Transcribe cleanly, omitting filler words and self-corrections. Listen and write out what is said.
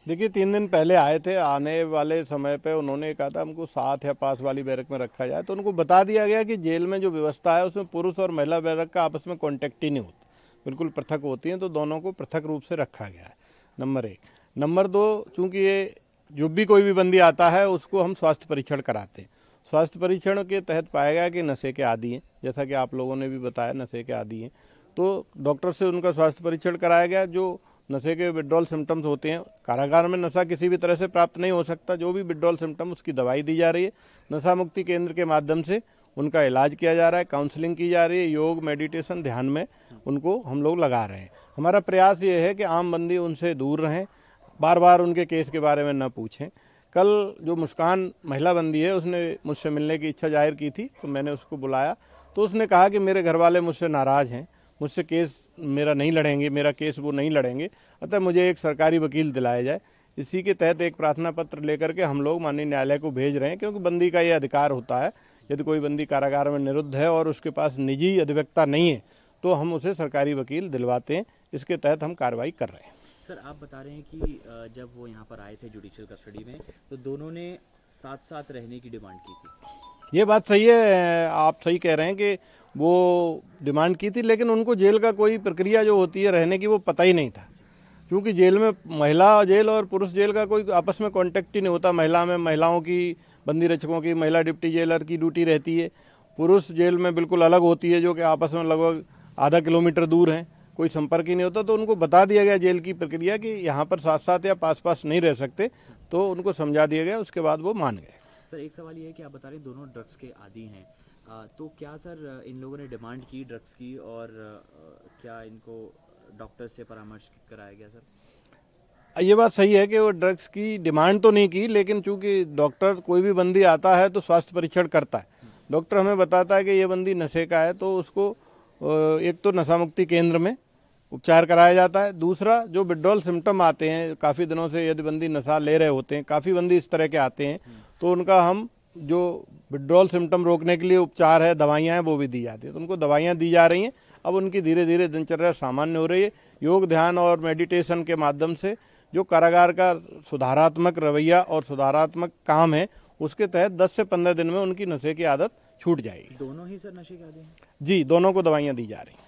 देखिए 3 दिन पहले आए थे, आने वाले समय पे उन्होंने कहा था हमको साथ या पास वाली बैरक में रखा जाए, तो उनको बता दिया गया कि जेल में जो व्यवस्था है उसमें पुरुष और महिला बैरक का आपस में कॉन्टेक्ट ही नहीं होता, बिल्कुल पृथक होती हैं, तो दोनों को पृथक रूप से रखा गया है। नंबर 1। नंबर 2, चूँकि ये जो भी कोई भी बंदी आता है उसको हम स्वास्थ्य परीक्षण कराते हैं। स्वास्थ्य परीक्षण के तहत पाया गया कि नशे के आदी हैं, जैसा कि आप लोगों ने भी बताया नशे के आदी हैं, तो डॉक्टर से उनका स्वास्थ्य परीक्षण कराया गया। जो नशे के विड्रॉल सिम्टम्स होते हैं, कारागार में नशा किसी भी तरह से प्राप्त नहीं हो सकता, जो भी विड्रॉल सिम्टम उसकी दवाई दी जा रही है। नशा मुक्ति केंद्र के माध्यम से उनका इलाज किया जा रहा है, काउंसलिंग की जा रही है, योग मेडिटेशन ध्यान में उनको हम लोग लगा रहे हैं। हमारा प्रयास ये है कि आम बंदी उनसे दूर रहें, बार बार उनके केस के बारे में न पूछें। कल जो मुस्कान महिला बंदी है उसने मुझसे मिलने की इच्छा जाहिर की थी, तो मैंने उसको बुलाया, तो उसने कहा कि मेरे घर वाले मुझसे नाराज़ हैं, मुझसे केस मेरा नहीं लड़ेंगे, मेरा केस वो नहीं लड़ेंगे, अतः मुझे एक सरकारी वकील दिलाया जाए। इसी के तहत एक प्रार्थना पत्र लेकर के हम लोग माननीय न्यायालय को भेज रहे हैं, क्योंकि बंदी का ये अधिकार होता है, यदि कोई बंदी कारागार में निरुद्ध है और उसके पास निजी अधिवक्ता नहीं है तो हम उसे सरकारी वकील दिलवाते हैं। इसके तहत हम कार्रवाई कर रहे हैं। सर, आप बता रहे हैं कि जब वो यहाँ पर आए थे जुडिशियल कस्टडी में, तो दोनों ने साथ साथ रहने की डिमांड की थी। ये बात सही है, आप सही कह रहे हैं कि वो डिमांड की थी, लेकिन उनको जेल का कोई प्रक्रिया जो होती है रहने की वो पता ही नहीं था, क्योंकि जेल में महिला जेल और पुरुष जेल का कोई आपस में कांटेक्ट ही नहीं होता। महिला में महिलाओं की, बंदी रक्षकों की, महिला डिप्टी जेलर की ड्यूटी रहती है। पुरुष जेल में बिल्कुल अलग होती है, जो कि आपस में लगभग आधा किलोमीटर दूर हैं, कोई संपर्क ही नहीं होता। तो उनको बता दिया गया जेल की प्रक्रिया कि यहाँ पर साथ साथ या पास पास नहीं रह सकते, तो उनको समझा दिया गया, उसके बाद वो मान गए। सर, एक सवाल ये है कि आप बता रहे हैं दोनों ड्रग्स के आदी हैं, तो क्या सर इन लोगों ने डिमांड की ड्रग्स की, और क्या इनको डॉक्टर से परामर्श कराया गया सर? ये बात सही है कि वो ड्रग्स की डिमांड तो नहीं की, लेकिन चूंकि डॉक्टर कोई भी बंदी आता है तो स्वास्थ्य परीक्षण करता है। डॉक्टर हमें बताता है कि ये बंदी नशे का है, तो उसको एक तो नशा मुक्ति केंद्र में उपचार कराया जाता है। दूसरा, जो विड्रॉल सिम्टम आते हैं काफ़ी दिनों से, यदि बंदी नशा ले रहे होते हैं, काफ़ी बंदी इस तरह के आते हैं, तो उनका हम जो विड्रॉल सिम्टम रोकने के लिए उपचार है, दवाइयाँ हैं, वो भी दी जाती है। तो उनको दवाइयाँ दी जा रही हैं। अब उनकी धीरे धीरे दिनचर्या सामान्य हो रही है। योग, ध्यान और मेडिटेशन के माध्यम से जो कारागार का सुधारात्मक रवैया और सुधारात्मक काम है, उसके तहत 10 से 15 दिन में उनकी नशे की आदत छूट जाएगी। दोनों ही सर नशे के आदी हैं? जी, दोनों को दवाइयाँ दी जा रही हैं।